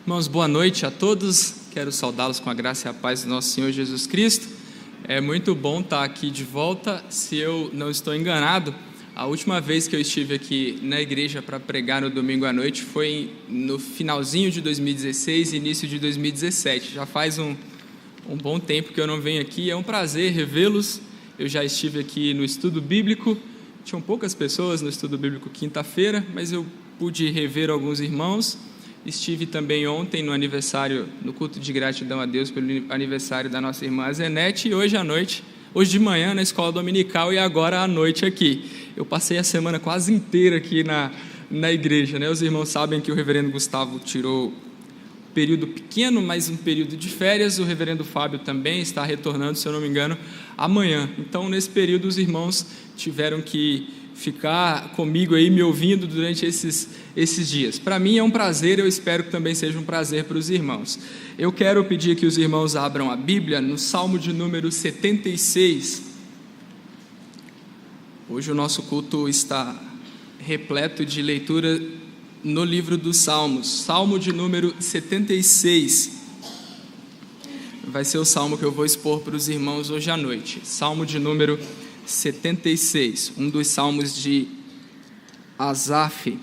Irmãos, boa noite a todos. Quero saudá-los com a graça e a paz do nosso Senhor Jesus Cristo. É muito bom estar aqui de volta. Se eu não estou enganado, a última vez que eu estive aqui na igreja para pregar no domingo à noite foi no finalzinho de 2016 e início de 2017. Já faz um bom tempo que eu não venho aqui. É um prazer revê-los. Eu já estive aqui no estudo bíblico. Tinham poucas pessoas no estudo bíblico quinta-feira, mas eu pude rever alguns irmãos. Estive também ontem no aniversário, no culto de gratidão a Deus pelo aniversário da nossa irmã Zenete, e hoje de manhã na escola dominical e agora à noite aqui. Eu passei a semana quase inteira aqui na igreja, né? Os irmãos sabem que o reverendo Gustavo tirou um período pequeno, mas um período de férias. O reverendo Fábio também está retornando, se eu não me engano, amanhã. Então, nesse período, os irmãos tiveram que ficar comigo aí, me ouvindo durante esses dias. Para mim é um prazer, eu espero que também seja um prazer para os irmãos. Eu quero pedir que os irmãos abram a Bíblia no Salmo de número 76. Hoje o nosso culto está repleto de leitura no livro dos Salmos. Salmo de número 76. Vai ser o salmo que eu vou expor para os irmãos hoje à noite. Salmo de número 76, um dos salmos de Asaf.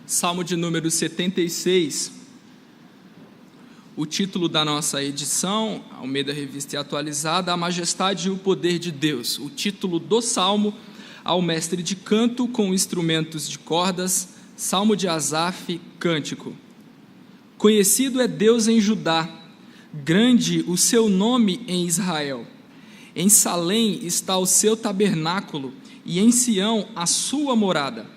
Salmo de número 76, o título da nossa edição, Almeida Revista e Atualizada, A Majestade e o Poder de Deus. O título do salmo, ao mestre de canto com instrumentos de cordas, Salmo de Asaf, cântico. Conhecido é Deus em Judá, grande o seu nome em Israel. Em Salém está o seu tabernáculo, e em Sião a sua morada.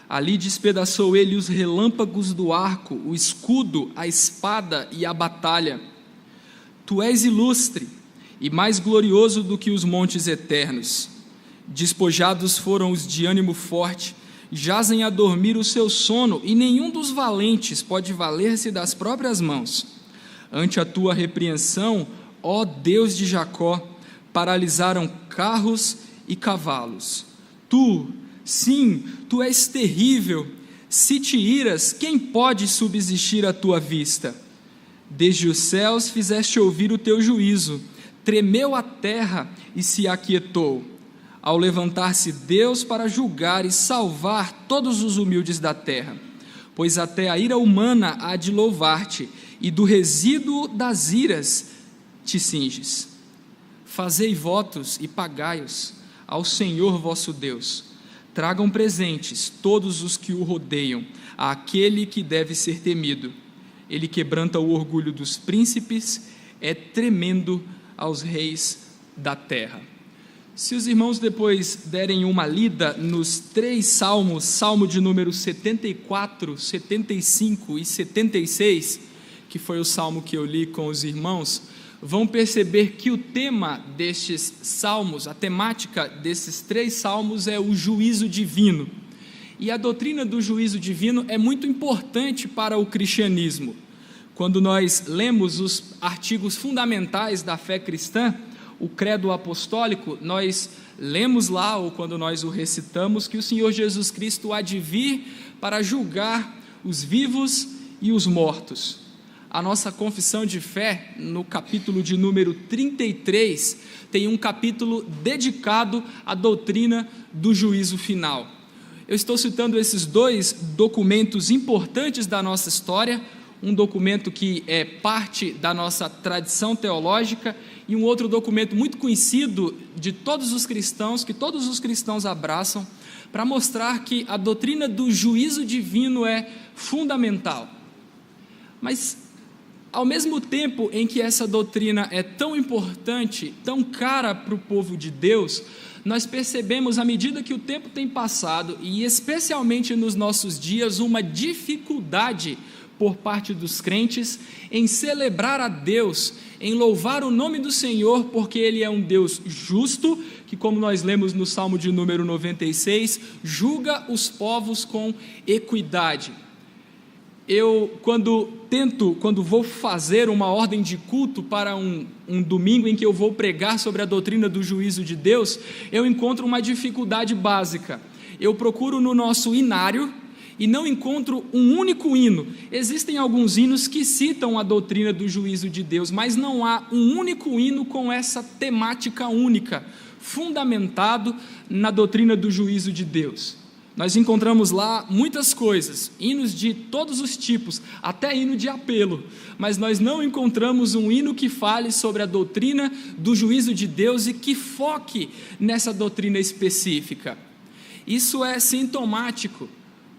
Ali despedaçou ele os relâmpagos do arco, o escudo, a espada e a batalha. Tu és ilustre e mais glorioso do que os montes eternos. Despojados foram os de ânimo forte, jazem a dormir o seu sono, e nenhum dos valentes pode valer-se das próprias mãos. Ante a tua repreensão, ó Deus de Jacó, paralisaram carros e cavalos. Tu, sim, tu és terrível. Se te iras, quem pode subsistir à tua vista? Desde os céus fizeste ouvir o teu juízo, tremeu a terra e se aquietou. Ao levantar-se Deus para julgar e salvar todos os humildes da terra, pois até a ira humana há de louvar-te, e do resíduo das iras te cinges. Fazei votos e pagai-os ao Senhor vosso Deus. Tragam presentes todos os que o rodeiam, àquele que deve ser temido. Ele quebranta o orgulho dos príncipes, é tremendo aos reis da terra. Se os irmãos depois derem uma lida nos 3 salmos, salmo de número 74, 75 e 76, que foi o salmo que eu li com os irmãos, vão perceber que o tema destes salmos, a temática desses 3 salmos é o juízo divino. E a doutrina do juízo divino é muito importante para o cristianismo. Quando nós lemos os artigos fundamentais da fé cristã, o credo apostólico, nós lemos lá, ou quando nós o recitamos, que o Senhor Jesus Cristo há de vir para julgar os vivos e os mortos. A nossa confissão de fé, no capítulo de número 33, tem um capítulo dedicado à doutrina do juízo final. Eu estou citando esses 2 documentos importantes da nossa história, um documento que é parte da nossa tradição teológica e um outro documento muito conhecido de todos os cristãos, que todos os cristãos abraçam, para mostrar que a doutrina do juízo divino é fundamental. Mas, ao mesmo tempo em que essa doutrina é tão importante, tão cara para o povo de Deus, nós percebemos, à medida que o tempo tem passado, e especialmente nos nossos dias, uma dificuldade por parte dos crentes em celebrar a Deus, em louvar o nome do Senhor, porque Ele é um Deus justo, que, como nós lemos no Salmo de número 96, julga os povos com equidade. quando vou fazer uma ordem de culto para um domingo em que eu vou pregar sobre a doutrina do juízo de Deus, eu encontro uma dificuldade básica. Eu procuro no nosso hinário e não encontro um único hino. Existem alguns hinos que citam a doutrina do juízo de Deus, mas não há um único hino com essa temática única, fundamentado na doutrina do juízo de Deus. Nós encontramos lá muitas coisas, hinos de todos os tipos, até hino de apelo, mas nós não encontramos um hino que fale sobre a doutrina do juízo de Deus e que foque nessa doutrina específica. Isso é sintomático.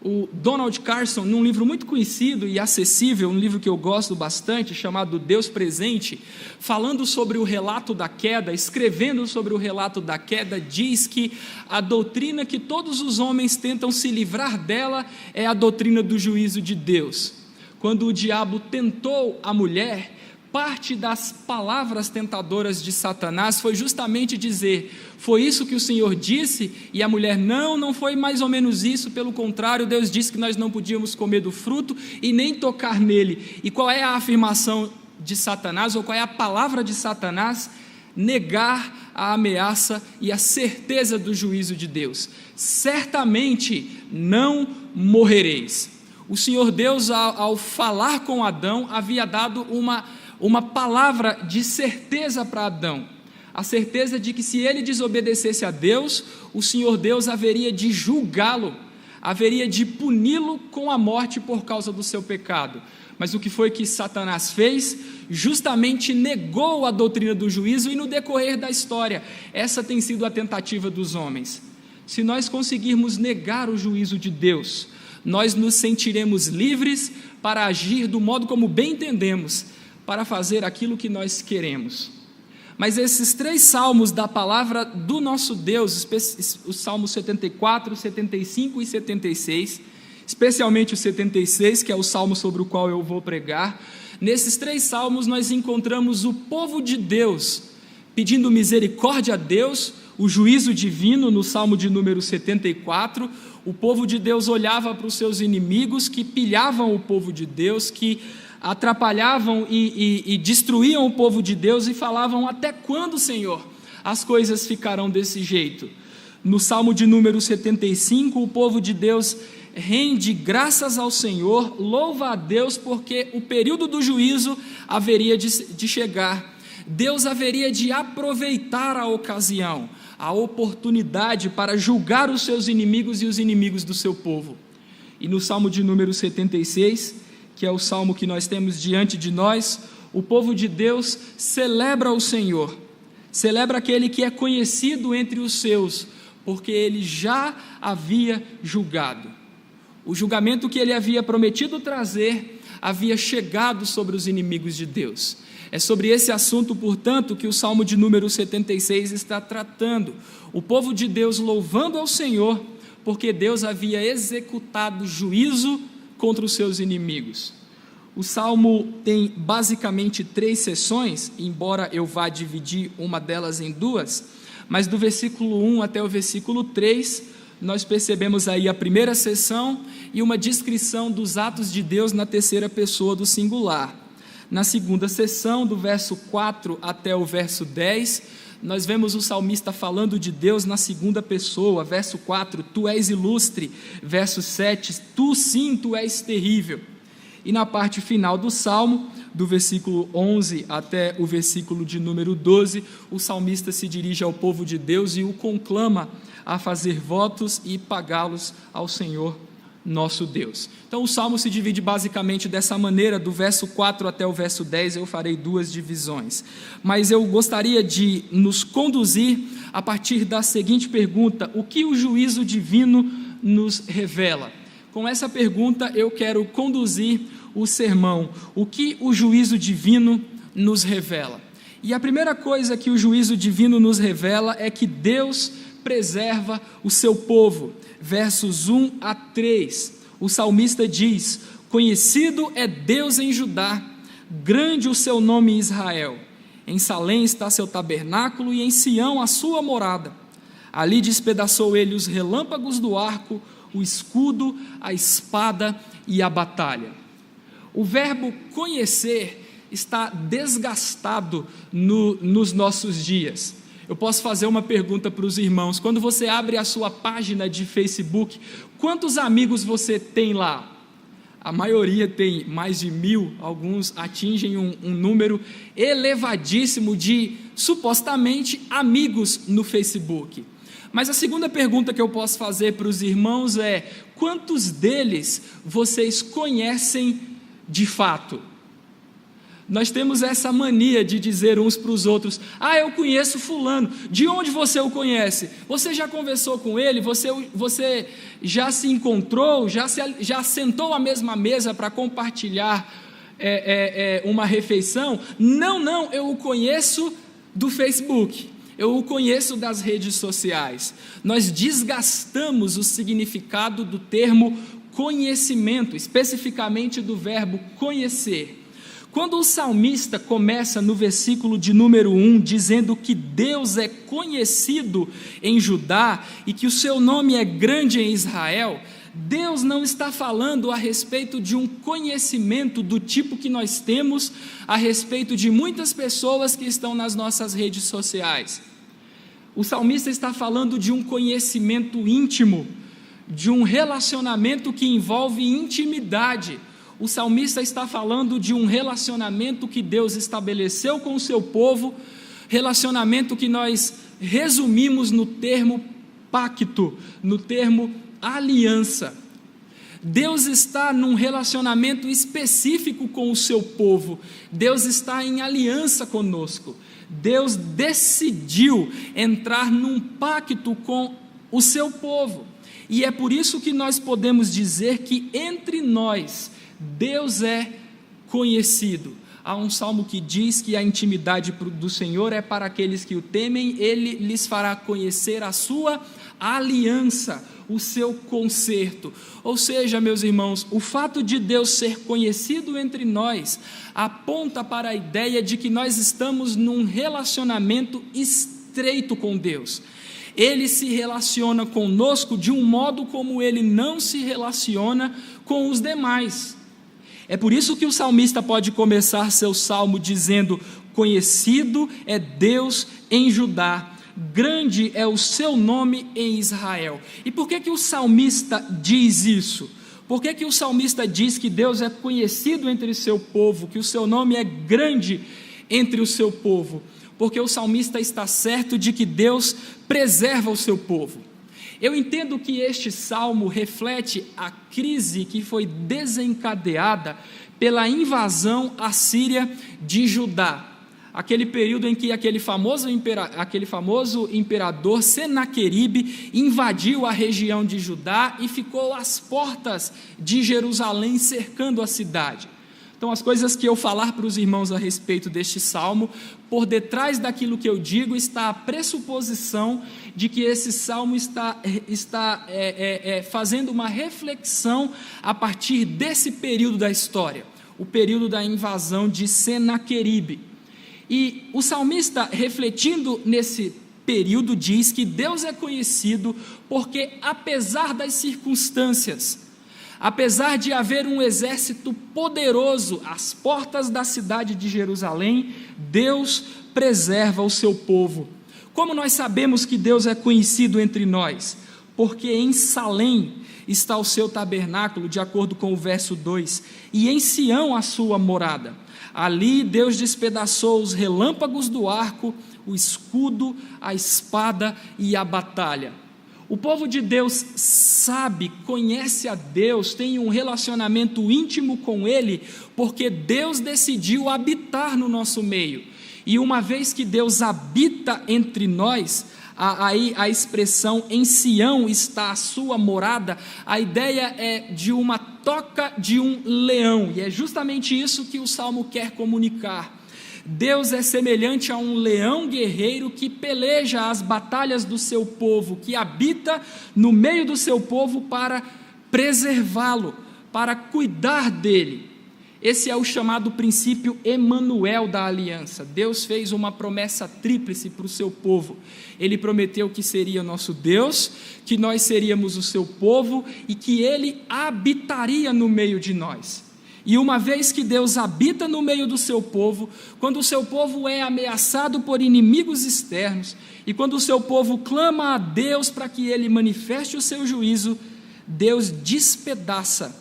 O Donald Carson, num livro muito conhecido e acessível, um livro que eu gosto bastante, chamado Deus Presente, falando sobre o relato da queda, escrevendo sobre o relato da queda, diz que a doutrina que todos os homens tentam se livrar dela é a doutrina do juízo de Deus. Quando o diabo tentou a mulher, parte das palavras tentadoras de Satanás foi justamente dizer: foi isso que o Senhor disse? E a mulher: não foi mais ou menos isso, pelo contrário, Deus disse que nós não podíamos comer do fruto e nem tocar nele. E qual é a afirmação de Satanás, ou qual é a palavra de Satanás? Negar a ameaça e a certeza do juízo de Deus. Certamente não morrereis. O Senhor Deus, ao falar com Adão, havia dado uma palavra de certeza para Adão, a certeza de que se ele desobedecesse a Deus, o Senhor Deus haveria de julgá-lo, haveria de puni-lo com a morte por causa do seu pecado. Mas o que foi que Satanás fez? Justamente negou a doutrina do juízo, e no decorrer da história, essa tem sido a tentativa dos homens. Se nós conseguirmos negar o juízo de Deus, nós nos sentiremos livres para agir do modo como bem entendemos, para fazer aquilo que nós queremos. Mas esses 3 salmos da palavra do nosso Deus, os salmos 74, 75 e 76, especialmente o 76, que é o salmo sobre o qual eu vou pregar, nesses 3 salmos nós encontramos o povo de Deus pedindo misericórdia a Deus, o juízo divino. No salmo de número 74, o povo de Deus olhava para os seus inimigos que pilhavam o povo de Deus, que atrapalhavam e destruíam o povo de Deus, e falavam: até quando, Senhor, as coisas ficarão desse jeito? No salmo de número 75, o povo de Deus rende graças ao Senhor, louva a Deus, porque o período do juízo haveria de chegar. Deus haveria de aproveitar a ocasião, a oportunidade para julgar os seus inimigos e os inimigos do seu povo. E no salmo de número 76, que é o salmo que nós temos diante de nós, o povo de Deus celebra o Senhor, celebra aquele que é conhecido entre os seus, porque ele já havia julgado. O julgamento que ele havia prometido trazer havia chegado sobre os inimigos de Deus. É sobre esse assunto, portanto, que o salmo de número 76 está tratando. O povo de Deus louvando ao Senhor, porque Deus havia executado juízo contra os seus inimigos. O salmo tem basicamente 3 seções, embora eu vá dividir uma delas em 2, mas do versículo 1 até o versículo 3, nós percebemos aí a primeira seção e uma descrição dos atos de Deus na terceira pessoa do singular. Na segunda seção, do verso 4 até o verso 10, nós vemos o salmista falando de Deus na segunda pessoa. Verso 4, tu és ilustre. Verso 7, tu sim, tu és terrível. E na parte final do salmo, do versículo 11 até o versículo de número 12, o salmista se dirige ao povo de Deus e o conclama a fazer votos e pagá-los ao Senhor nosso Deus. Então o salmo se divide basicamente dessa maneira, do verso 4 até o verso 10, eu farei 2 divisões. Mas eu gostaria de nos conduzir a partir da seguinte pergunta: o que o juízo divino nos revela? Com essa pergunta eu quero conduzir o sermão. O que o juízo divino nos revela? E a primeira coisa que o juízo divino nos revela é que Deus preserva o seu povo. Versos 1 a 3, o salmista diz: conhecido é Deus em Judá, grande o seu nome em Israel. Em Salém está seu tabernáculo e em Sião a sua morada. Ali despedaçou ele os relâmpagos do arco, o escudo, a espada e a batalha. O verbo conhecer está desgastado nos nossos dias. Eu posso fazer uma pergunta para os irmãos: quando você abre a sua página de Facebook, quantos amigos você tem lá? A maioria tem mais de 1.000, alguns atingem um número elevadíssimo de, supostamente, amigos no Facebook. Mas a segunda pergunta que eu posso fazer para os irmãos é: quantos deles vocês conhecem de fato? Nós temos essa mania de dizer uns para os outros: eu conheço fulano. De onde você o conhece? Você já conversou com ele? Você já se encontrou? Já sentou à mesma mesa para compartilhar uma refeição? Não, eu o conheço do Facebook, eu o conheço das redes sociais. Nós desgastamos o significado do termo conhecimento, especificamente do verbo conhecer. Quando o salmista começa no versículo de número 1, dizendo que Deus é conhecido em Judá e que o seu nome é grande em Israel, Deus não está falando a respeito de um conhecimento do tipo que nós temos a respeito de muitas pessoas que estão nas nossas redes sociais. O salmista está falando de um conhecimento íntimo, de um relacionamento que envolve intimidade. O salmista está falando de um relacionamento que Deus estabeleceu com o seu povo, relacionamento que nós resumimos no termo pacto, no termo aliança. Deus está num relacionamento específico com o seu povo, Deus está em aliança conosco. Deus decidiu entrar num pacto com o seu povo, e é por isso que nós podemos dizer que entre nós Deus é conhecido. Há um salmo que diz que a intimidade do Senhor é para aqueles que o temem, Ele lhes fará conhecer a sua aliança, o seu concerto. Ou seja, meus irmãos, o fato de Deus ser conhecido entre nós aponta para a ideia de que nós estamos num relacionamento estreito com Deus. Ele se relaciona conosco de um modo como Ele não se relaciona com os demais. É por isso que o salmista pode começar seu salmo dizendo: conhecido é Deus em Judá, grande é o seu nome em Israel. E por que o salmista diz isso? Por que o salmista diz que Deus é conhecido entre o seu povo, que o seu nome é grande entre o seu povo? Porque o salmista está certo de que Deus preserva o seu povo. Eu entendo que este salmo reflete a crise que foi desencadeada pela invasão assíria de Judá. Aquele período em que aquele famoso imperador Senaqueribe invadiu a região de Judá e ficou às portas de Jerusalém, cercando a cidade. Então, as coisas que eu falar para os irmãos a respeito deste salmo, por detrás daquilo que eu digo está a pressuposição de que esse salmo está fazendo uma reflexão a partir desse período da história, o período da invasão de Senaqueribe. E o salmista, refletindo nesse período, diz que Deus é conhecido porque, apesar das circunstâncias, apesar de haver um exército poderoso às portas da cidade de Jerusalém, Deus preserva o seu povo. Como nós sabemos que Deus é conhecido entre nós? Porque em Salém está o seu tabernáculo, de acordo com o verso 2, e em Sião a sua morada. Ali Deus despedaçou os relâmpagos do arco, o escudo, a espada e a batalha. O povo de Deus sabe, conhece a Deus, tem um relacionamento íntimo com Ele, porque Deus decidiu habitar no nosso meio. E uma vez que Deus habita entre nós, aí a expressão em Sião está a sua morada, a ideia é de uma toca de um leão, e é justamente isso que o Salmo quer comunicar. Deus é semelhante a um leão guerreiro que peleja as batalhas do seu povo, que habita no meio do seu povo para preservá-lo, para cuidar dele. Esse é o chamado princípio Emanuel da aliança. Deus fez uma promessa tríplice para o seu povo. Ele prometeu que seria nosso Deus, que nós seríamos o seu povo e que Ele habitaria no meio de nós. E uma vez que Deus habita no meio do seu povo, quando o seu povo é ameaçado por inimigos externos, e quando o seu povo clama a Deus para que ele manifeste o seu juízo, Deus despedaça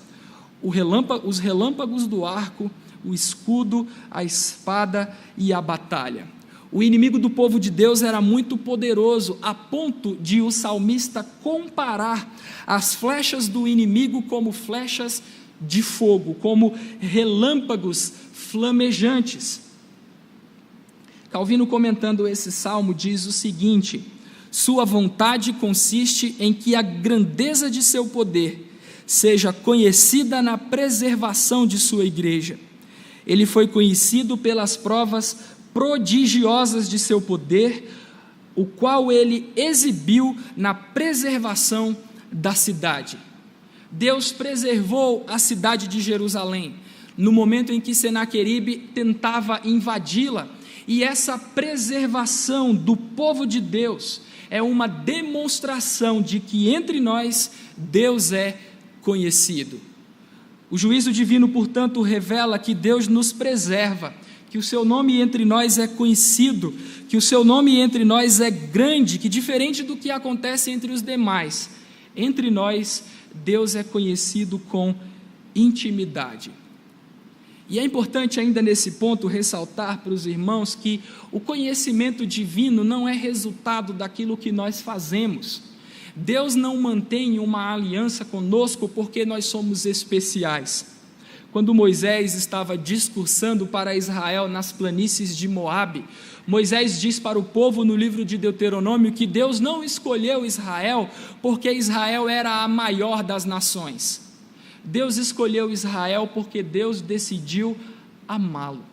os relâmpagos do arco, o escudo, a espada e a batalha. O inimigo do povo de Deus era muito poderoso, a ponto de o salmista comparar as flechas do inimigo como flechas de fogo, como relâmpagos flamejantes. Calvino, comentando esse salmo, diz o seguinte: sua vontade consiste em que a grandeza de seu poder seja conhecida na preservação de sua igreja. Ele foi conhecido pelas provas prodigiosas de seu poder, o qual ele exibiu na preservação da cidade. Deus preservou a cidade de Jerusalém no momento em que Senaqueribe tentava invadi-la, e essa preservação do povo de Deus é uma demonstração de que entre nós Deus é conhecido. O juízo divino, portanto, revela que Deus nos preserva, que o seu nome entre nós é conhecido, que o seu nome entre nós é grande, que diferente do que acontece entre os demais, entre nós Deus é conhecido com intimidade. E é importante ainda nesse ponto ressaltar para os irmãos que o conhecimento divino não é resultado daquilo que nós fazemos. Deus não mantém uma aliança conosco porque nós somos especiais. Quando Moisés estava discursando para Israel nas planícies de Moabe, Moisés diz para o povo no livro de Deuteronômio que Deus não escolheu Israel porque Israel era a maior das nações. Deus escolheu Israel porque Deus decidiu amá-lo.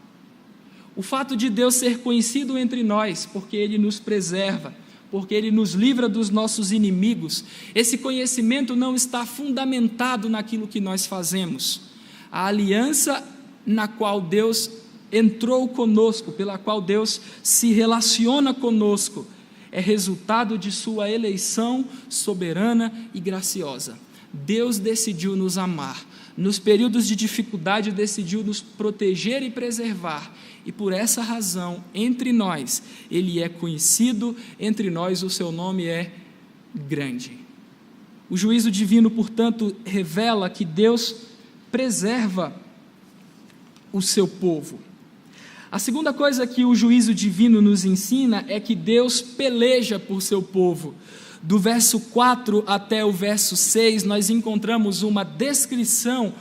O fato de Deus ser conhecido entre nós, porque Ele nos preserva, porque Ele nos livra dos nossos inimigos, esse conhecimento não está fundamentado naquilo que nós fazemos. A aliança na qual Deus entrou conosco, pela qual Deus se relaciona conosco, é resultado de sua eleição soberana e graciosa. Deus decidiu nos amar, nos períodos de dificuldade decidiu nos proteger e preservar, e por essa razão, entre nós, Ele é conhecido, entre nós o seu nome é grande. O juízo divino, portanto, revela que Deus preserva o seu povo. A segunda coisa que o juízo divino nos ensina é que Deus peleja por seu povo. Do verso 4 até o verso 6, nós encontramos uma descrição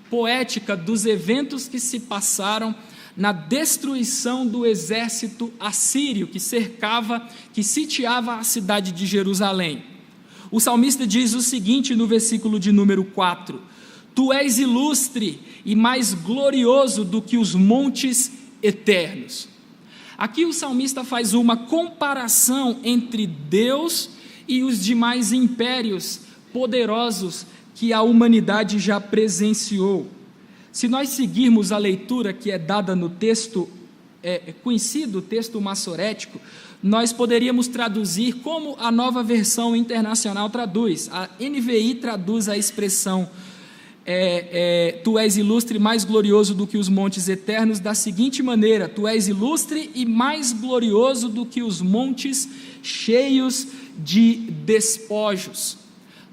poética dos eventos que se passaram na destruição do exército assírio que cercava, que sitiava a cidade de Jerusalém. O salmista diz o seguinte no versículo de número 4: Tu és ilustre e mais glorioso do que os montes eternos. Aqui o salmista faz uma comparação entre Deus e os demais impérios poderosos que a humanidade já presenciou. Se nós seguirmos a leitura que é dada no texto conhecido, o texto massorético, nós poderíamos traduzir como a Nova Versão Internacional traduz. A NVI traduz a expressão tu és ilustre e mais glorioso do que os montes eternos da seguinte maneira: tu és ilustre e mais glorioso do que os montes cheios de despojos.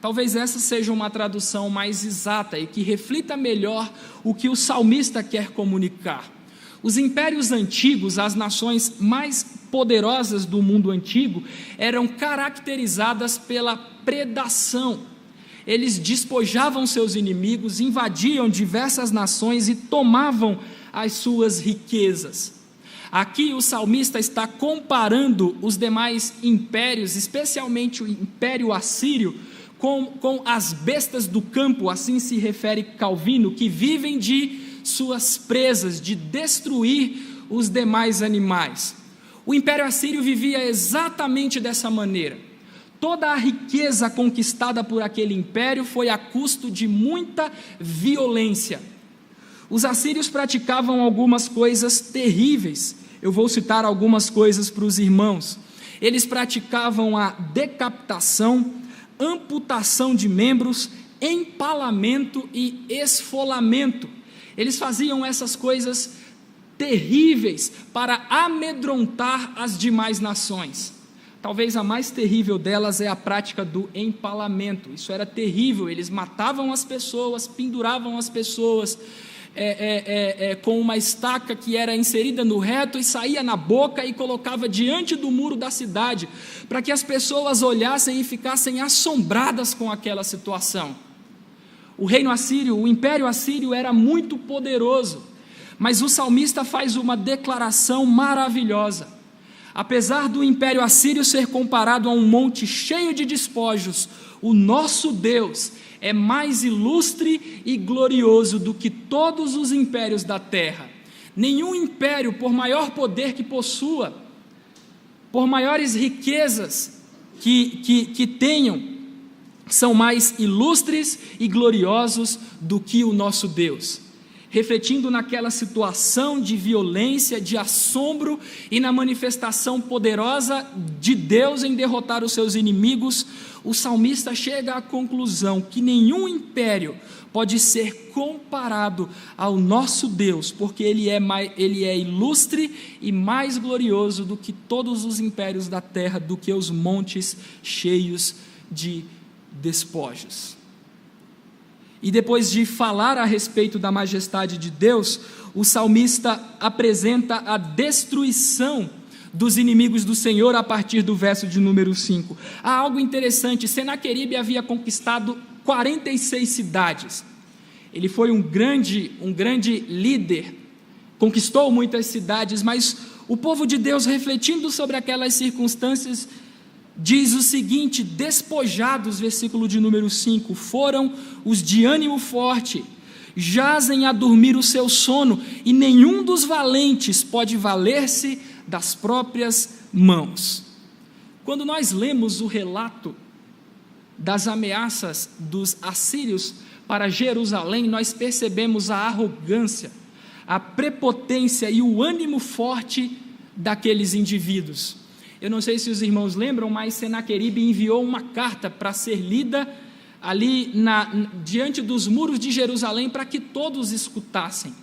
Talvez essa seja uma tradução mais exata e que reflita melhor o que o salmista quer comunicar. Os impérios antigos, as nações mais poderosas do mundo antigo, eram caracterizadas pela predação. Eles despojavam seus inimigos, invadiam diversas nações e tomavam as suas riquezas. Aqui o salmista está comparando os demais impérios, especialmente o Império Assírio, com as bestas do campo, assim se refere Calvino, que vivem de suas presas, de destruir os demais animais. O Império Assírio vivia exatamente dessa maneira. Toda a riqueza conquistada por aquele império foi a custo de muita violência. Os assírios praticavam algumas coisas terríveis. Eu vou citar algumas coisas para os irmãos. Eles praticavam a decapitação, amputação de membros, empalamento e esfolamento. Eles faziam essas coisas terríveis para amedrontar as demais nações. Talvez a mais terrível delas é a prática do empalamento. Isso era terrível, eles matavam as pessoas, penduravam as pessoas com uma estaca que era inserida no reto e saía na boca e colocava diante do muro da cidade, para que as pessoas olhassem e ficassem assombradas com aquela situação. O reino assírio, o império assírio era muito poderoso, mas o salmista faz uma declaração maravilhosa. Apesar do império assírio ser comparado a um monte cheio de despojos, o nosso Deus é mais ilustre e glorioso do que todos os impérios da terra. Nenhum império, por maior poder que possua, por maiores riquezas que tenham, são mais ilustres e gloriosos do que o nosso Deus. Refletindo naquela situação de violência, de assombro e na manifestação poderosa de Deus em derrotar os seus inimigos, o salmista chega à conclusão que nenhum império pode ser comparado ao nosso Deus, porque ele é ilustre e mais glorioso do que todos os impérios da terra, do que os montes cheios de despojos. E depois de falar a respeito da majestade de Deus, o salmista apresenta a destruição dos inimigos do Senhor a partir do verso de número 5. Há algo interessante: Senaqueribe havia conquistado 46 cidades. Ele foi um grande líder, conquistou muitas cidades, mas o povo de Deus, refletindo sobre aquelas circunstâncias, diz o seguinte: despojados, versículo de número 5, foram os de ânimo forte, jazem a dormir o seu sono, e nenhum dos valentes pode valer-se das próprias mãos. Quando nós lemos o relato das ameaças dos assírios para Jerusalém, nós percebemos a arrogância, a prepotência e o ânimo forte daqueles indivíduos. Eu não sei se os irmãos lembram, mas Senaqueribe enviou uma carta para ser lida ali diante dos muros de Jerusalém, para que todos escutassem.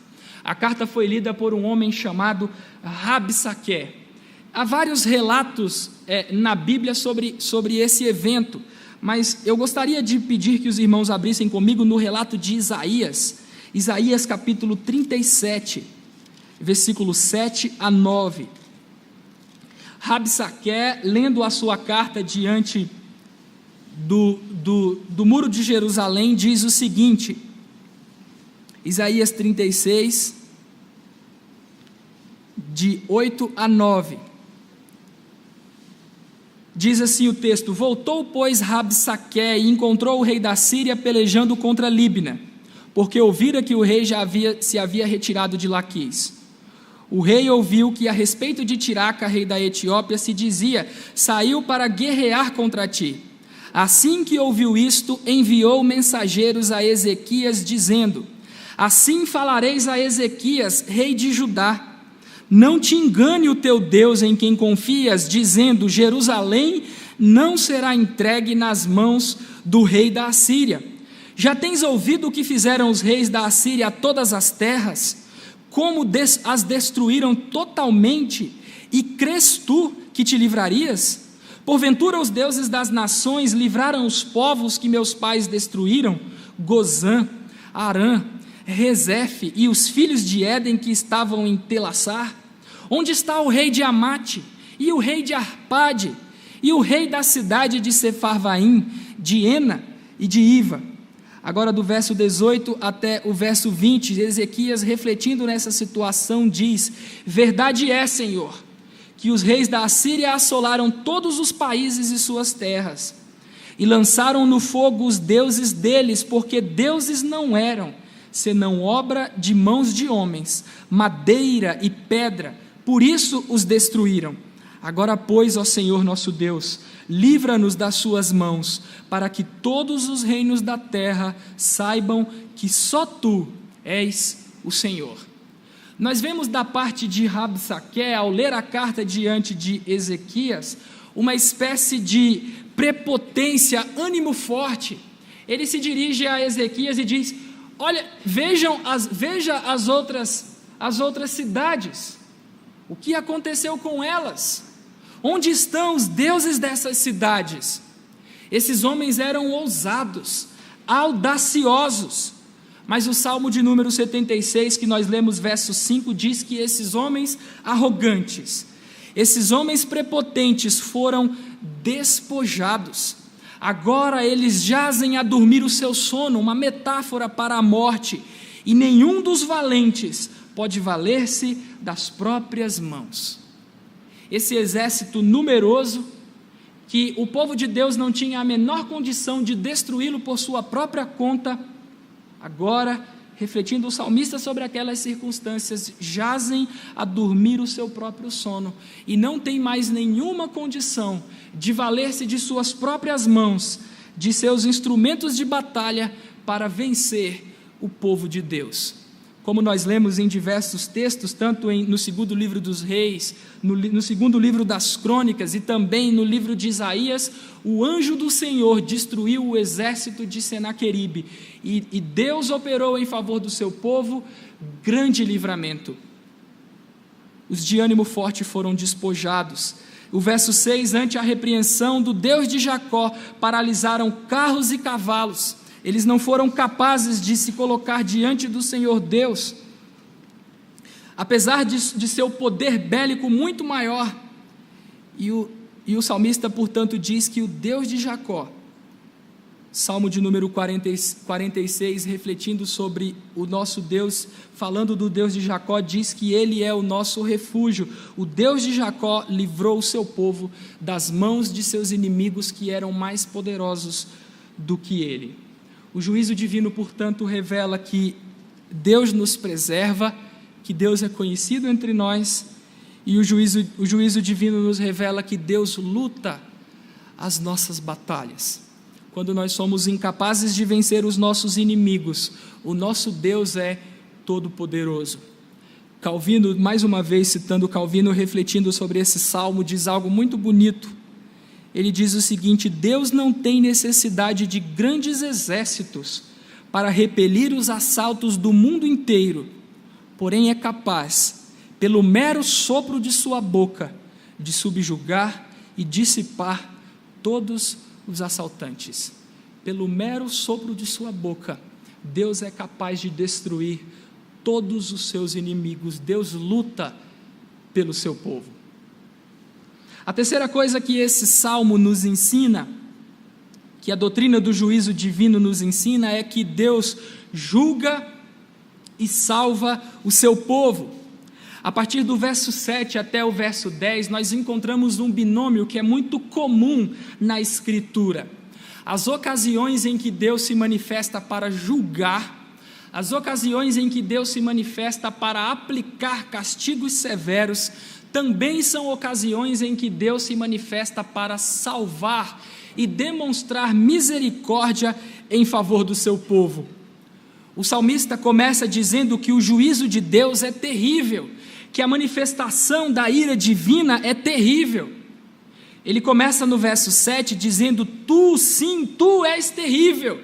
A carta foi lida por um homem chamado Rabsaque. Há vários relatos na Bíblia sobre esse evento, mas eu gostaria de pedir que os irmãos abrissem comigo no relato de Isaías capítulo 37, versículo 7 a 9. Rabsaque, lendo a sua carta diante do muro de Jerusalém, diz o seguinte, Isaías 36, de 8 a 9, diz assim o texto: voltou, pois, Rabsaque e encontrou o rei da Síria pelejando contra Líbna, porque ouvira que o rei se havia retirado de Laquis. O rei ouviu que a respeito de Tiraca, rei da Etiópia, se dizia: saiu para guerrear contra ti. Assim que ouviu isto, enviou mensageiros a Ezequias, dizendo: assim falareis a Ezequias, rei de Judá: não te engane o teu Deus em quem confias, dizendo: Jerusalém não será entregue nas mãos do rei da Assíria. Já tens ouvido o que fizeram os reis da Assíria a todas as terras? Como as destruíram totalmente, e crês tu que te livrarias? Porventura os deuses das nações livraram os povos que meus pais destruíram? Gozã, Arã, Rezefe e os filhos de Éden que estavam em Telassar? Onde está o rei de Amate, e o rei de Arpade, e o rei da cidade de Sefarvaim, de Ena e de Iva? Agora, do verso 18 até o verso 20, Ezequias, refletindo nessa situação, diz: verdade é, Senhor, que os reis da Assíria assolaram todos os países e suas terras, e lançaram no fogo os deuses deles, porque deuses não eram, senão obra de mãos de homens, madeira e pedra, por isso os destruíram. Agora, pois, ó Senhor nosso Deus, livra-nos das suas mãos, para que todos os reinos da terra saibam que só tu és o Senhor. Nós vemos da parte de Rabsaque, ao ler a carta diante de Ezequias, uma espécie de prepotência, ânimo forte. Ele se dirige a Ezequias e diz: Olha, veja as outras cidades. O que aconteceu com elas? Onde estão os deuses dessas cidades? Esses homens eram ousados, audaciosos. Mas o Salmo de número 76, que nós lemos verso 5, diz que esses homens arrogantes, esses homens prepotentes foram despojados. Agora eles jazem a dormir o seu sono, uma metáfora para a morte, e nenhum dos valentes pode valer-se das próprias mãos. Esse exército numeroso, que o povo de Deus não tinha a menor condição de destruí-lo por sua própria conta, agora, refletindo o salmista sobre aquelas circunstâncias, jazem a dormir o seu próprio sono e não tem mais nenhuma condição de valer-se de suas próprias mãos, de seus instrumentos de batalha para vencer o povo de Deus. Como nós lemos em diversos textos, tanto no segundo livro dos Reis, no segundo livro das Crônicas e também no livro de Isaías, o anjo do Senhor destruiu o exército de Senaqueribe e Deus operou em favor do seu povo grande livramento. Os de ânimo forte foram despojados. O verso 6, ante a repreensão do Deus de Jacó, paralisaram carros e cavalos. Eles não foram capazes de se colocar diante do Senhor Deus, apesar de seu poder bélico muito maior. E o salmista, portanto, diz que o Deus de Jacó, Salmo de número 46, refletindo sobre o nosso Deus, falando do Deus de Jacó, diz que Ele é o nosso refúgio. O Deus de Jacó livrou o seu povo das mãos de seus inimigos, que eram mais poderosos do que ele. O juízo divino, portanto, revela que Deus nos preserva, que Deus é conhecido entre nós, e o juízo divino nos revela que Deus luta as nossas batalhas. Quando nós somos incapazes de vencer os nossos inimigos, o nosso Deus é todo-poderoso. Calvino, mais uma vez citando Calvino, refletindo sobre esse salmo, diz algo muito bonito. Ele diz o seguinte: Deus não tem necessidade de grandes exércitos para repelir os assaltos do mundo inteiro, porém é capaz, pelo mero sopro de sua boca, de subjugar e dissipar todos os assaltantes. Pelo mero sopro de sua boca, Deus é capaz de destruir todos os seus inimigos. Deus luta pelo seu povo. A terceira coisa que esse salmo nos ensina, que a doutrina do juízo divino nos ensina, é que Deus julga e salva o seu povo. A partir do verso 7 até o verso 10, nós encontramos um binômio que é muito comum na Escritura. As ocasiões em que Deus se manifesta para julgar, as ocasiões em que Deus se manifesta para aplicar castigos severos, também são ocasiões em que Deus se manifesta para salvar e demonstrar misericórdia em favor do seu povo. O salmista começa dizendo que o juízo de Deus é terrível, que a manifestação da ira divina é terrível. Ele começa no verso 7 dizendo: tu, sim, tu és terrível.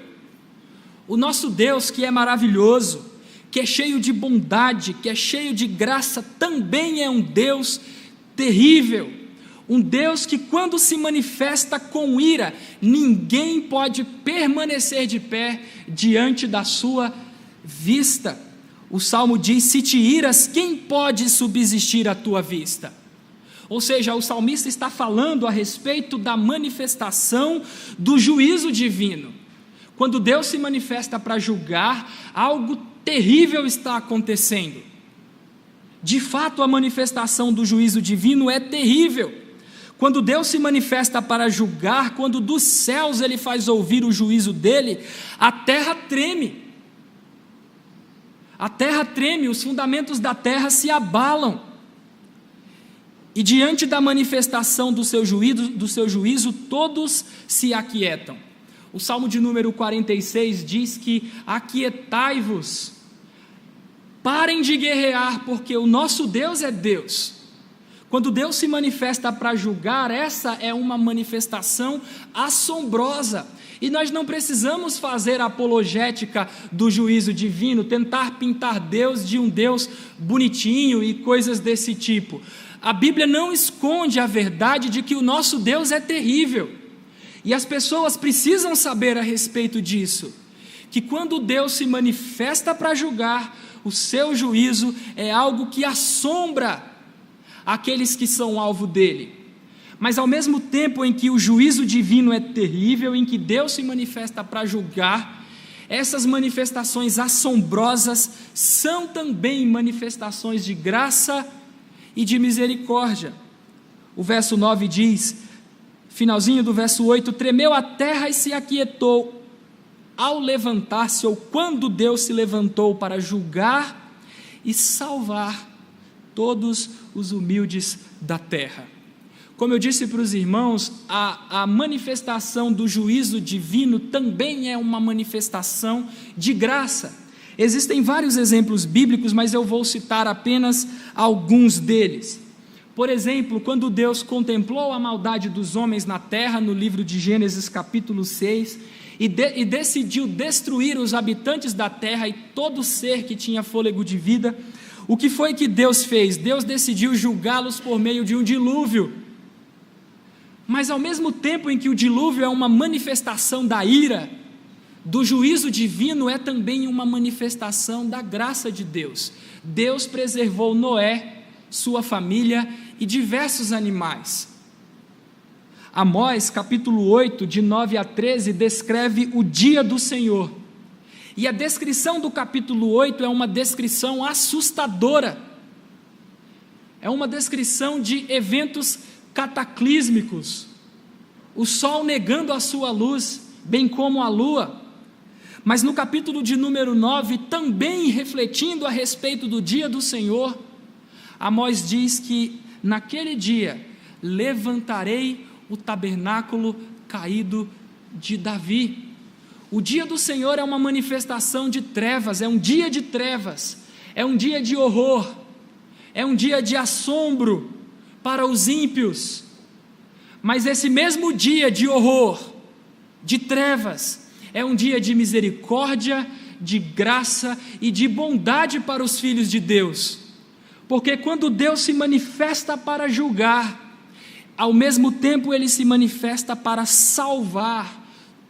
O nosso Deus, que é maravilhoso, que é cheio de bondade, que é cheio de graça, também é um Deus terrível, um Deus que, quando se manifesta com ira, ninguém pode permanecer de pé diante da sua vista. O Salmo diz: se te iras, quem pode subsistir à tua vista? Ou seja, o salmista está falando a respeito da manifestação do juízo divino. Quando Deus se manifesta para julgar, algo terrível está acontecendo. De fato, a manifestação do juízo divino é terrível. Quando Deus se manifesta para julgar, quando dos céus Ele faz ouvir o juízo dele, a terra treme. A terra treme, os fundamentos da terra se abalam. E diante da manifestação do seu juízo, todos se aquietam. O Salmo de número 46 diz que: aquietai-vos, parem de guerrear, porque o nosso Deus é Deus. Quando Deus se manifesta para julgar, essa é uma manifestação assombrosa. E nós não precisamos fazer apologética do juízo divino, tentar pintar Deus de um Deus bonitinho e coisas desse tipo. A Bíblia não esconde a verdade de que o nosso Deus é terrível. E as pessoas precisam saber a respeito disso. Que quando Deus se manifesta para julgar, o seu juízo é algo que assombra aqueles que são alvo dele. Mas ao mesmo tempo em que o juízo divino é terrível, em que Deus se manifesta para julgar, essas manifestações assombrosas são também manifestações de graça e de misericórdia. O verso 9 diz, finalzinho do verso 8, tremeu a terra e se aquietou ao levantar-se, ou quando Deus se levantou para julgar e salvar todos os humildes da terra. Como eu disse para os irmãos, a manifestação do juízo divino também é uma manifestação de graça. Existem vários exemplos bíblicos, mas eu vou citar apenas alguns deles. Por exemplo, quando Deus contemplou a maldade dos homens na terra, no livro de Gênesis capítulo 6, e decidiu destruir os habitantes da terra e todo ser que tinha fôlego de vida, o que foi que Deus fez? Deus decidiu julgá-los por meio de um dilúvio. Mas ao mesmo tempo em que o dilúvio é uma manifestação da ira, do juízo divino, é também uma manifestação da graça de Deus. Deus preservou Noé, sua família e diversos animais. Amós, capítulo 8, de 9 a 13, descreve o dia do Senhor. E a descrição do capítulo 8 é uma descrição assustadora. É uma descrição de eventos cataclísmicos. O sol negando a sua luz, bem como a lua. Mas no capítulo de número 9, também refletindo a respeito do dia do Senhor, Amós diz que naquele dia levantarei o tabernáculo caído de Davi. O dia do Senhor é uma manifestação de trevas, é um dia de trevas, é um dia de horror, é um dia de assombro para os ímpios. Mas esse mesmo dia de horror, de trevas, é um dia de misericórdia, de graça e de bondade para os filhos de Deus. Porque quando Deus se manifesta para julgar, ao mesmo tempo ele se manifesta para salvar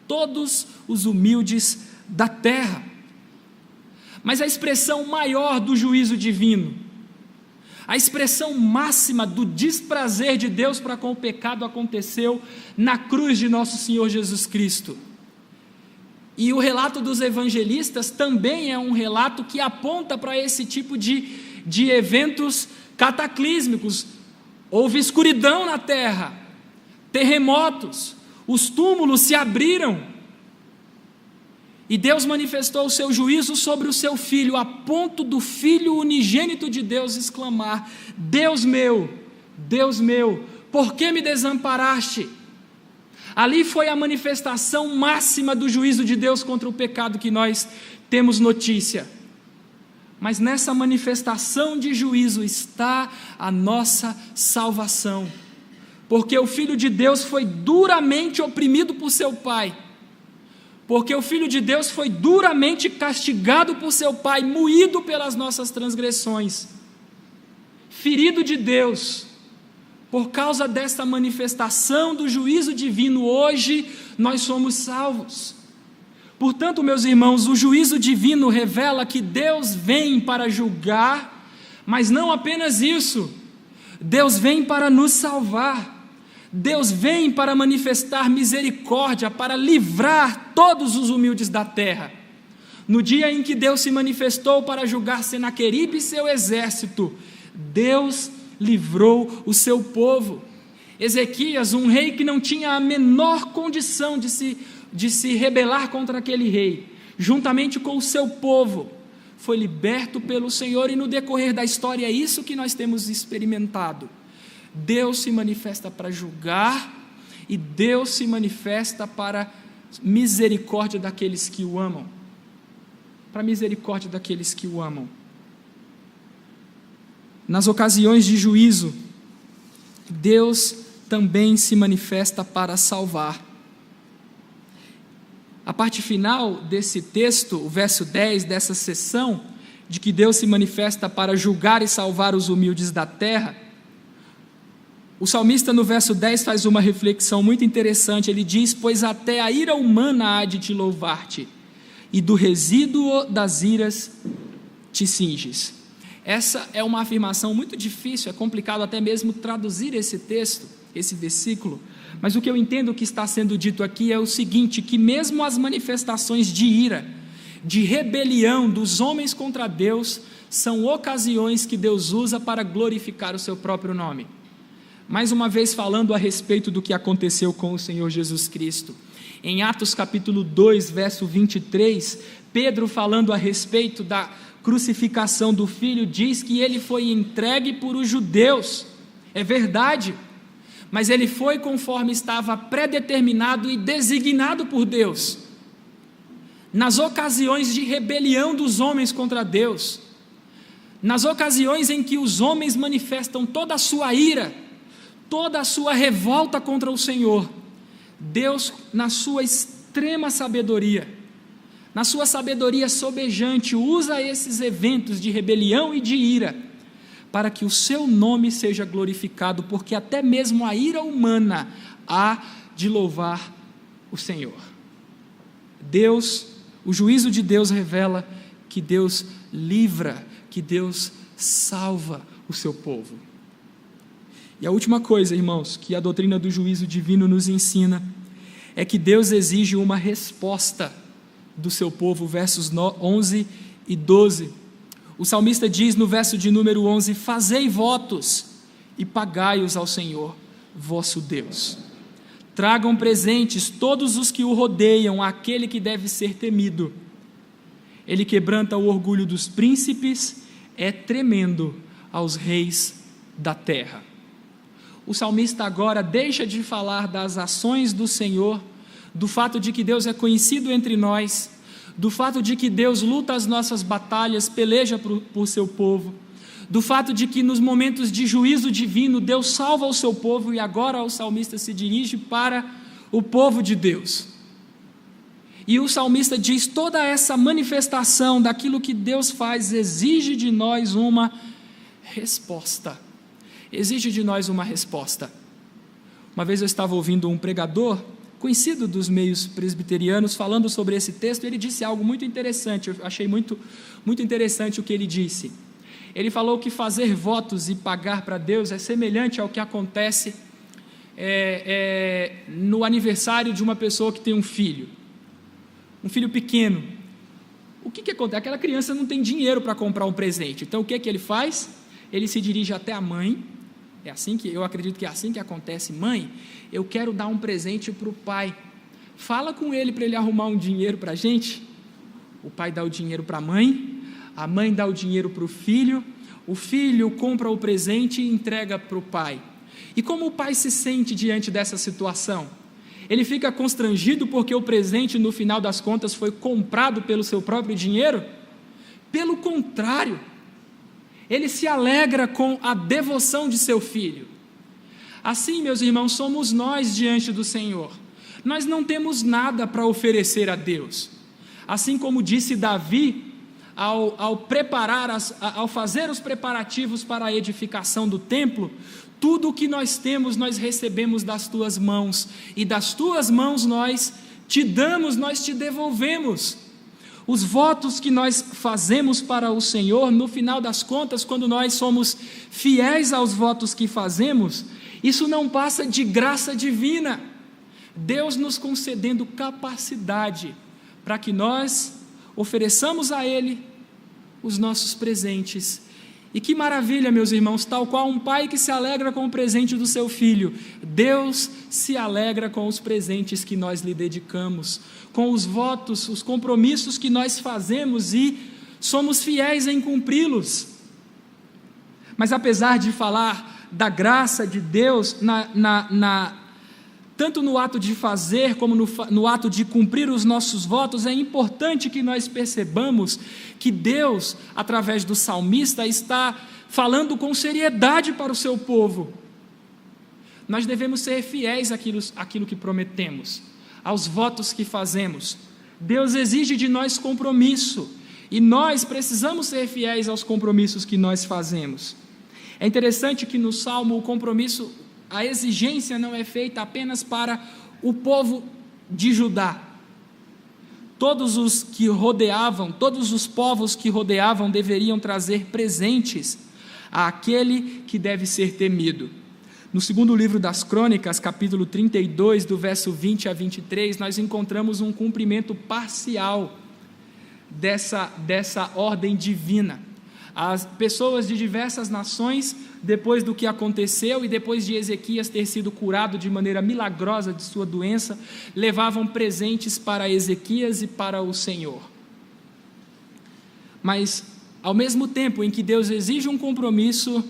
todos os humildes da terra. Mas a expressão maior do juízo divino, a expressão máxima do desprazer de Deus para com o pecado aconteceu na cruz de nosso Senhor Jesus Cristo. E o relato dos evangelistas também é um relato que aponta para esse tipo de eventos cataclísmicos. Houve escuridão na terra, terremotos, os túmulos se abriram, e Deus manifestou o seu juízo sobre o seu Filho, a ponto do Filho unigênito de Deus exclamar: Deus meu, por que me desamparaste? Ali foi a manifestação máxima do juízo de Deus contra o pecado que nós temos notícia. Mas nessa manifestação de juízo está a nossa salvação, porque o Filho de Deus foi duramente oprimido por seu Pai, porque o Filho de Deus foi duramente castigado por seu Pai, moído pelas nossas transgressões, ferido de Deus. Por causa desta manifestação do juízo divino, hoje nós somos salvos. Portanto, meus irmãos, o juízo divino revela que Deus vem para julgar, mas não apenas isso, Deus vem para nos salvar, Deus vem para manifestar misericórdia, para livrar todos os humildes da terra. No dia em que Deus se manifestou para julgar Senaqueribe e seu exército, Deus livrou o seu povo. Ezequias, um rei que não tinha a menor condição de se rebelar contra aquele rei, juntamente com o seu povo, foi liberto pelo Senhor, e no decorrer da história é isso que nós temos experimentado. Deus se manifesta para julgar, e Deus se manifesta para misericórdia daqueles que o amam. Para misericórdia daqueles que o amam. Nas ocasiões de juízo, Deus também se manifesta para salvar. A parte final desse texto, o verso 10 dessa sessão, de que Deus se manifesta para julgar e salvar os humildes da terra, o salmista no verso 10 faz uma reflexão muito interessante. Ele diz: pois até a ira humana há de te louvar-te, e do resíduo das iras te cinges. Essa é uma afirmação muito difícil, é complicado até mesmo traduzir esse texto, esse versículo, mas o que eu entendo que está sendo dito aqui é o seguinte: que mesmo as manifestações de ira, de rebelião dos homens contra Deus, são ocasiões que Deus usa para glorificar o seu próprio nome. Mais uma vez falando a respeito do que aconteceu com o Senhor Jesus Cristo. Em Atos capítulo 2, verso 23, Pedro, falando a respeito da crucificação do Filho, diz que ele foi entregue por os judeus. É verdade, mas ele foi conforme estava predeterminado e designado por Deus. Nas ocasiões de rebelião dos homens contra Deus, nas ocasiões em que os homens manifestam toda a sua ira, toda a sua revolta contra o Senhor, Deus, na sua extrema sabedoria, na sua sabedoria sobejante, usa esses eventos de rebelião e de ira, para que o seu nome seja glorificado, porque até mesmo a ira humana há de louvar o Senhor. Deus, o juízo de Deus revela que Deus livra, que Deus salva o seu povo. E a última coisa, irmãos, que a doutrina do juízo divino nos ensina, é que Deus exige uma resposta do seu povo, versos 11 e 12. O salmista diz no verso de número 11: fazei votos e pagai-os ao Senhor, vosso Deus. Tragam presentes todos os que o rodeiam, àquele que deve ser temido. Ele quebranta o orgulho dos príncipes, é tremendo aos reis da terra. O salmista agora deixa de falar das ações do Senhor, do fato de que Deus é conhecido entre nós, do fato de que Deus luta as nossas batalhas, peleja por seu povo, do fato de que nos momentos de juízo divino Deus salva o seu povo, e agora o salmista se dirige para o povo de Deus. E o salmista diz: toda essa manifestação daquilo que Deus faz exige de nós uma resposta. Exige de nós uma resposta. Uma vez eu estava ouvindo um pregador conhecido dos meios presbiterianos falando sobre esse texto. Ele disse algo muito interessante. Eu achei muito interessante o que ele disse. Ele falou que fazer votos e pagar para Deus é semelhante ao que acontece no aniversário de uma pessoa que tem um filho pequeno. O que acontece? Aquela criança não tem dinheiro para comprar um presente. Então o que ele faz? Ele se dirige até a mãe. Eu acredito que é assim que acontece. Mãe, eu quero dar um presente para o pai. Fala com ele para ele arrumar um dinheiro para a gente. O pai dá o dinheiro para a mãe dá o dinheiro para o filho compra o presente e entrega para o pai. E como o pai se sente diante dessa situação? Ele fica constrangido porque o presente, no final das contas, foi comprado pelo seu próprio dinheiro? Pelo contrário, ele se alegra com a devoção de seu filho. Assim, meus irmãos, somos nós diante do Senhor. Nós não temos nada para oferecer a Deus. Assim como disse Davi, ao fazer os preparativos para a edificação do templo, tudo o que nós temos, nós recebemos das tuas mãos, e das tuas mãos nós te damos, nós te devolvemos. Os votos que nós fazemos para o Senhor, no final das contas, quando nós somos fiéis aos votos que fazemos, isso não passa de graça divina, Deus nos concedendo capacidade para que nós ofereçamos a Ele os nossos presentes. E que maravilha, meus irmãos, tal qual um pai que se alegra com o presente do seu filho, Deus se alegra com os presentes que nós lhe dedicamos, com os votos, os compromissos que nós fazemos e somos fiéis em cumpri-los. Mas apesar de falar da graça de Deus, tanto no ato de fazer como no ato de cumprir os nossos votos, é importante que nós percebamos que Deus, através do salmista, está falando com seriedade para o seu povo. nós devemos ser fiéis àquilo que prometemos, aos votos que fazemos. Deus exige de nós compromisso, e nós precisamos ser fiéis aos compromissos que nós fazemos. É interessante que no Salmo o compromisso, a exigência não é feita apenas para o povo de Judá. Todos os povos que rodeavam deveriam trazer presentes àquele que deve ser temido. No segundo livro das Crônicas, capítulo 32, do verso 20 a 23, nós encontramos um cumprimento parcial dessa ordem divina. As pessoas de diversas nações, depois do que aconteceu e depois de Ezequias ter sido curado de maneira milagrosa de sua doença, levavam presentes para Ezequias e para o Senhor. Mas, ao mesmo tempo em que Deus exige um compromisso,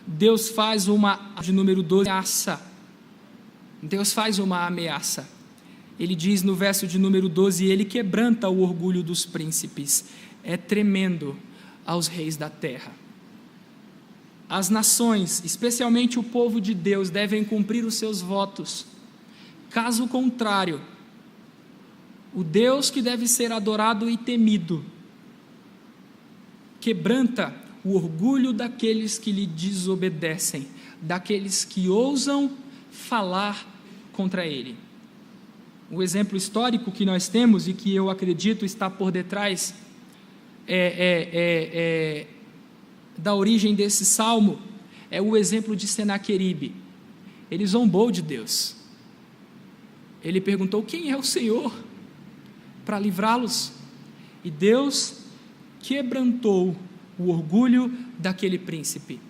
Deus faz de número 12, ameaça. Deus faz uma ameaça. Ele diz no verso de número 12, ele quebranta o orgulho dos príncipes, é tremendo aos reis da terra. As nações, especialmente o povo de Deus, devem cumprir os seus votos. Caso contrário, o Deus que deve ser adorado e temido quebranta o orgulho daqueles que lhe desobedecem, daqueles que ousam falar contra ele. O exemplo histórico que nós temos e que eu acredito está por detrás da origem desse salmo é o exemplo de Senaqueribe. Ele zombou de Deus. Ele perguntou: quem é o Senhor para livrá-los? E Deus quebrantou o orgulho daquele príncipe.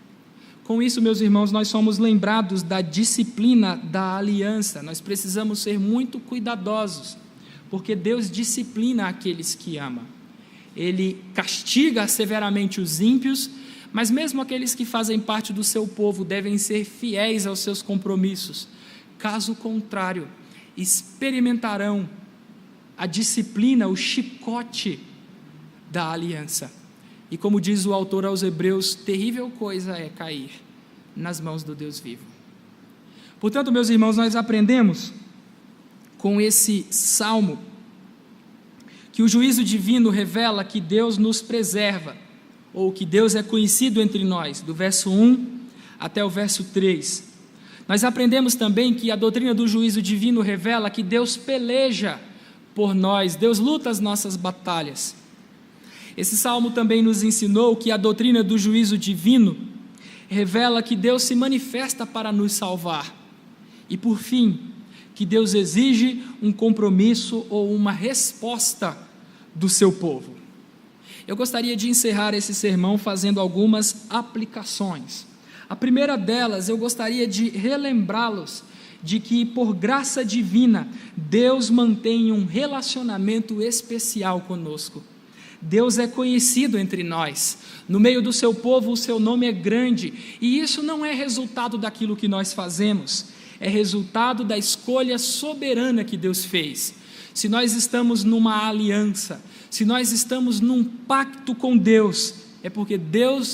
Com isso, meus irmãos, nós somos lembrados da disciplina da aliança. Nós precisamos ser muito cuidadosos, porque Deus disciplina aqueles que ama. Ele castiga severamente os ímpios, mas mesmo aqueles que fazem parte do seu povo devem ser fiéis aos seus compromissos. Caso contrário, experimentarão a disciplina, o chicote da aliança. E como diz o autor aos Hebreus, terrível coisa é cair nas mãos do Deus vivo. Portanto, meus irmãos, nós aprendemos com esse salmo que o juízo divino revela que Deus nos preserva, ou que Deus é conhecido entre nós, do verso 1 até o verso 3. Nós aprendemos também que a doutrina do juízo divino revela que Deus peleja por nós, Deus luta as nossas batalhas. Esse salmo também nos ensinou que a doutrina do juízo divino revela que Deus se manifesta para nos salvar. E por fim, que Deus exige um compromisso ou uma resposta do seu povo. Eu gostaria de encerrar esse sermão fazendo algumas aplicações. A primeira delas, eu gostaria de relembrá-los de que, por graça divina, Deus mantém um relacionamento especial conosco. Deus é conhecido entre nós, no meio do seu povo o seu nome é grande, e isso não é resultado daquilo que nós fazemos, é resultado da escolha soberana que Deus fez. Se nós estamos numa aliança, se nós estamos num pacto com Deus,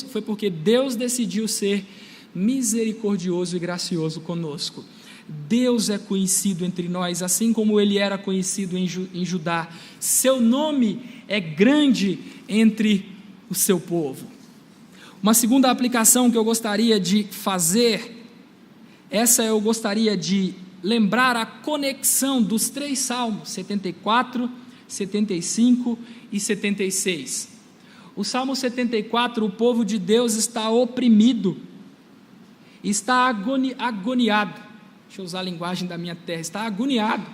foi porque Deus decidiu ser misericordioso e gracioso conosco. Deus é conhecido entre nós, assim como ele era conhecido em Judá. Seu nome é grande entre o seu povo. Uma segunda aplicação que eu gostaria de fazer, eu gostaria de lembrar a conexão dos 3 salmos, 74, 75 e 76. O Salmo 74, o povo de Deus está oprimido, está agoniado. Deixa eu usar a linguagem da minha terra, está agoniado,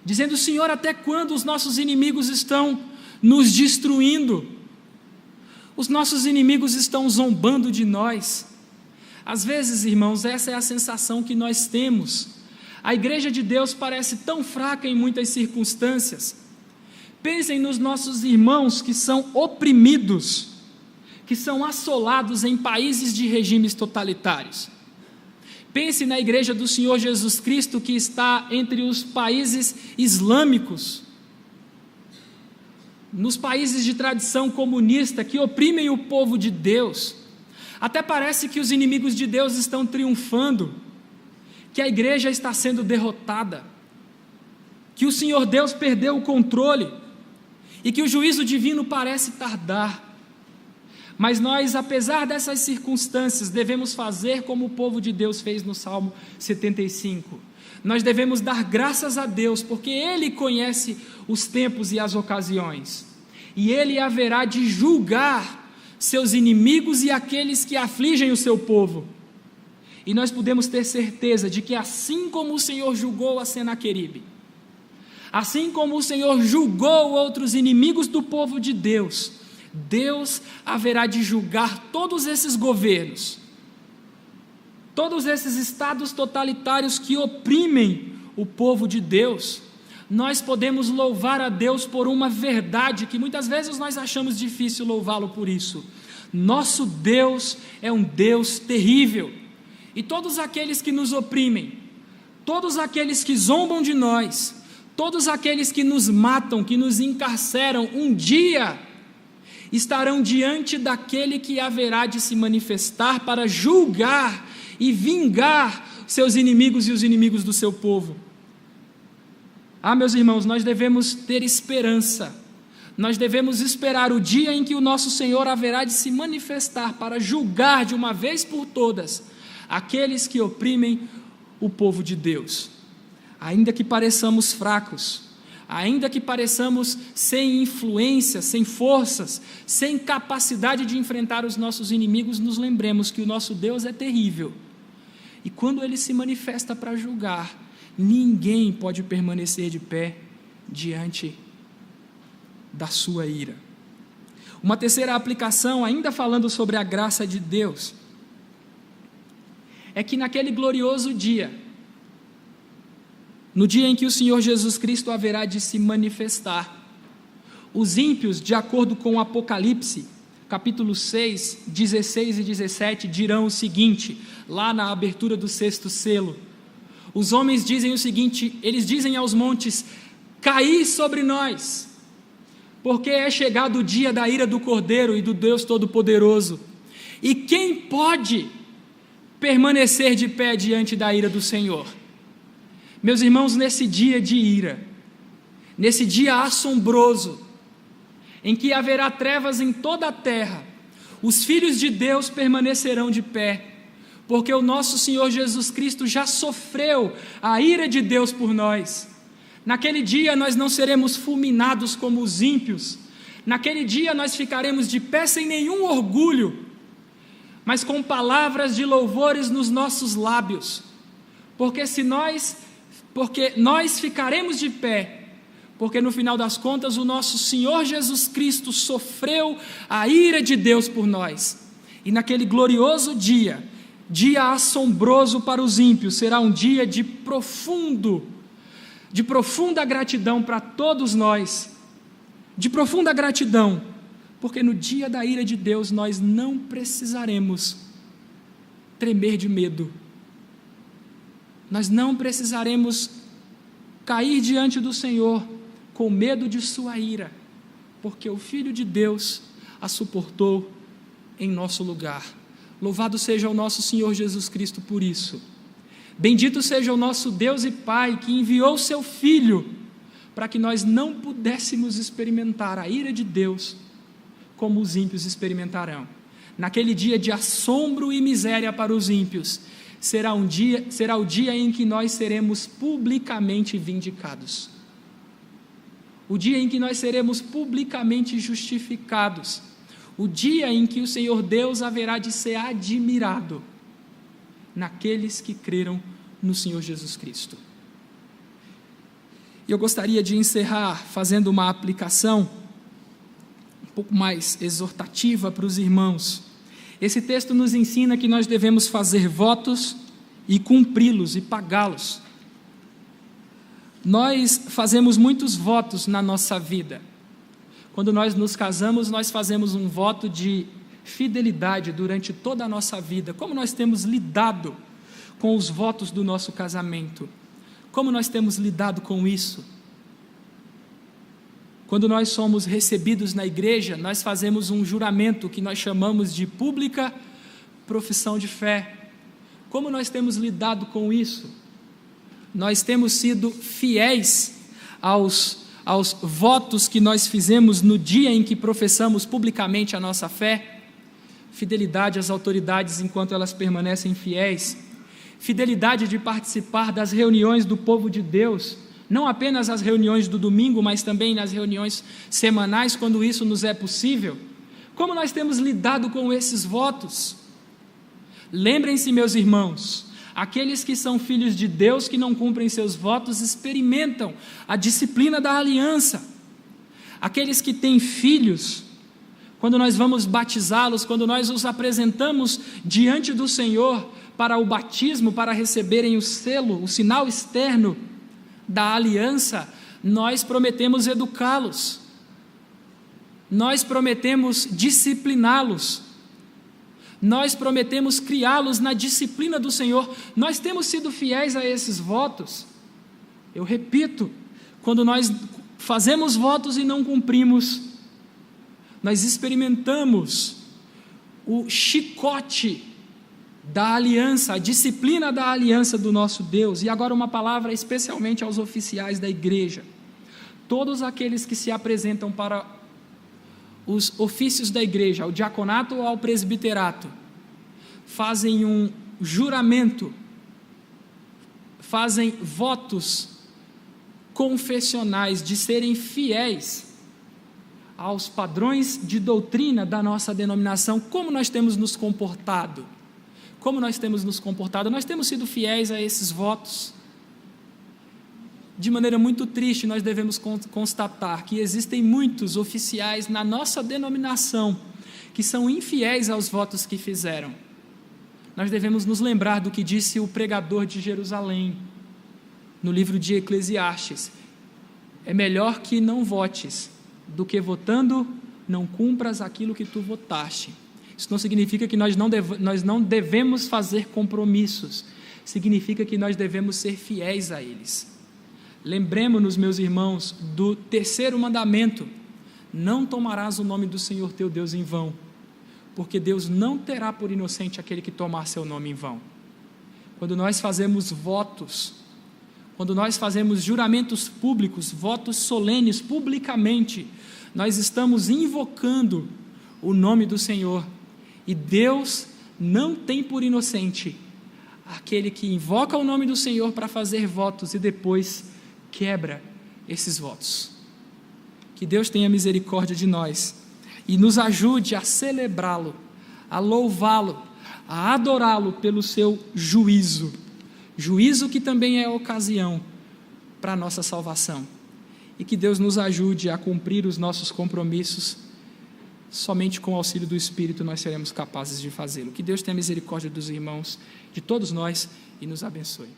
dizendo: Senhor, até quando os nossos inimigos estão nos destruindo? Os nossos inimigos estão zombando de nós. Às vezes, irmãos, essa é a sensação que nós temos. A igreja de Deus parece tão fraca em muitas circunstâncias. Pensem nos nossos irmãos que são oprimidos, que são assolados em países de regimes totalitários. Pense na igreja do Senhor Jesus Cristo, que está entre os países islâmicos, nos países de tradição comunista, que oprimem o povo de Deus. Até parece que os inimigos de Deus estão triunfando. que a igreja está sendo derrotada, que o Senhor Deus perdeu o controle e que o juízo divino parece tardar. Mas nós, apesar dessas circunstâncias, devemos fazer como o povo de Deus fez no Salmo 75. Nós devemos dar graças a Deus, porque Ele conhece os tempos e as ocasiões, e Ele haverá de julgar seus inimigos e aqueles que afligem o seu povo. E nós podemos ter certeza de que assim como o Senhor julgou a Senaqueribe, assim como o Senhor julgou outros inimigos do povo de Deus, Deus haverá de julgar todos esses governos, todos esses estados totalitários que oprimem o povo de Deus. Nós podemos louvar a Deus por uma verdade que muitas vezes nós achamos difícil louvá-lo por isso. Nosso Deus é um Deus terrível, e todos aqueles que nos oprimem, todos aqueles que zombam de nós, todos aqueles que nos matam, que nos encarceram, um dia estarão diante daquele que haverá de se manifestar para julgar e vingar seus inimigos e os inimigos do seu povo. Meus irmãos, nós devemos ter esperança, nós devemos esperar o dia em que o nosso Senhor haverá de se manifestar para julgar de uma vez por todas aqueles que oprimem o povo de Deus. Ainda que pareçamos fracos, ainda que pareçamos sem influência, sem forças, sem capacidade de enfrentar os nossos inimigos, nos lembremos que o nosso Deus é terrível, e quando Ele se manifesta para julgar, ninguém pode permanecer de pé diante da sua ira. Uma terceira aplicação, ainda falando sobre a graça de Deus, é que naquele glorioso dia, no dia em que o Senhor Jesus Cristo haverá de se manifestar, os ímpios, de acordo com o Apocalipse, capítulo 6, 16 e 17, dirão o seguinte, lá na abertura do 6º selo: os homens dizem o seguinte, eles dizem aos montes: caí sobre nós, porque é chegado o dia da ira do Cordeiro e do Deus Todo-Poderoso, e quem pode permanecer de pé diante da ira do Senhor? Meus irmãos, nesse dia de ira, nesse dia assombroso, em que haverá trevas em toda a terra, os filhos de Deus permanecerão de pé, porque o nosso Senhor Jesus Cristo já sofreu a ira de Deus por nós. Naquele dia nós não seremos fulminados como os ímpios, naquele dia nós ficaremos de pé sem nenhum orgulho, mas com palavras de louvores nos nossos lábios, porque nós ficaremos de pé, porque no final das contas o nosso Senhor Jesus Cristo sofreu a ira de Deus por nós, e naquele glorioso dia assombroso para os ímpios, será um dia de profunda gratidão para todos nós, de profunda gratidão, porque no dia da ira de Deus nós não precisaremos tremer de medo, nós não precisaremos cair diante do Senhor com medo de sua ira, porque o Filho de Deus a suportou em nosso lugar. Louvado seja o nosso Senhor Jesus Cristo por isso. Bendito seja o nosso Deus e Pai, que enviou o seu Filho para que nós não pudéssemos experimentar a ira de Deus como os ímpios experimentarão. Naquele dia de assombro e miséria para os ímpios, será o dia em que nós seremos publicamente vindicados, o dia em que nós seremos publicamente justificados, o dia em que o Senhor Deus haverá de ser admirado naqueles que creram no Senhor Jesus Cristo. E eu gostaria de encerrar fazendo uma aplicação um pouco mais exortativa para os irmãos. Esse texto nos ensina que nós devemos fazer votos e cumpri-los e pagá-los. Nós fazemos muitos votos na nossa vida. Quando nós nos casamos, nós fazemos um voto de fidelidade durante toda a nossa vida. Como nós temos lidado com os votos do nosso casamento? Como nós temos lidado com isso? Quando nós somos recebidos na igreja, nós fazemos um juramento que nós chamamos de pública profissão de fé. Como nós temos lidado com isso? nós temos sido fiéis aos votos que nós fizemos no dia em que professamos publicamente a nossa fé, fidelidade às autoridades enquanto elas permanecem fiéis, fidelidade de participar das reuniões do povo de Deus, não apenas as reuniões do domingo, mas também nas reuniões semanais, quando isso nos é possível. Como nós temos lidado com esses votos? Lembrem-se, meus irmãos, aqueles que são filhos de Deus que não cumprem seus votos experimentam a disciplina da aliança. Aqueles que têm filhos, quando nós vamos batizá-los, quando nós os apresentamos diante do Senhor para o batismo, para receberem o selo, o sinal externo da aliança, nós prometemos educá-los, nós prometemos discipliná-los, nós prometemos criá-los na disciplina do Senhor. Nós temos sido fiéis a esses votos. Eu repito, quando nós fazemos votos e não cumprimos, nós experimentamos o chicote da aliança, a disciplina da aliança do nosso Deus. E agora uma palavra especialmente aos oficiais da igreja. Todos aqueles que se apresentam para os ofícios da igreja, ao diaconato ou ao presbiterato, fazem um juramento, fazem votos confessionais de serem fiéis aos padrões de doutrina da nossa denominação. Como nós temos nos comportado? Como nós temos nos comportado? Nós temos sido fiéis a esses votos? De maneira muito triste, nós devemos constatar que existem muitos oficiais na nossa denominação que são infiéis aos votos que fizeram. Nós devemos nos lembrar do que disse o pregador de Jerusalém, no livro de Eclesiastes: é melhor que não votes, do que votando não cumpras aquilo que tu votaste. Isso não significa que nós não devemos fazer compromissos, significa que nós devemos ser fiéis a eles. Lembremos-nos, meus irmãos, do terceiro mandamento: não tomarás o nome do Senhor teu Deus em vão, porque Deus não terá por inocente aquele que tomar seu nome em vão. Quando nós fazemos votos, quando nós fazemos juramentos públicos, votos solenes publicamente, nós estamos invocando o nome do Senhor, e Deus não tem por inocente aquele que invoca o nome do Senhor para fazer votos e depois quebra esses votos. Que Deus tenha misericórdia de nós e nos ajude a celebrá-lo, a louvá-lo, a adorá-lo pelo seu juízo que também é ocasião para a nossa salvação, e que Deus nos ajude a cumprir os nossos compromissos. Somente com o auxílio do Espírito nós seremos capazes de fazê-lo. Que Deus tenha misericórdia dos irmãos, de todos nós, e nos abençoe.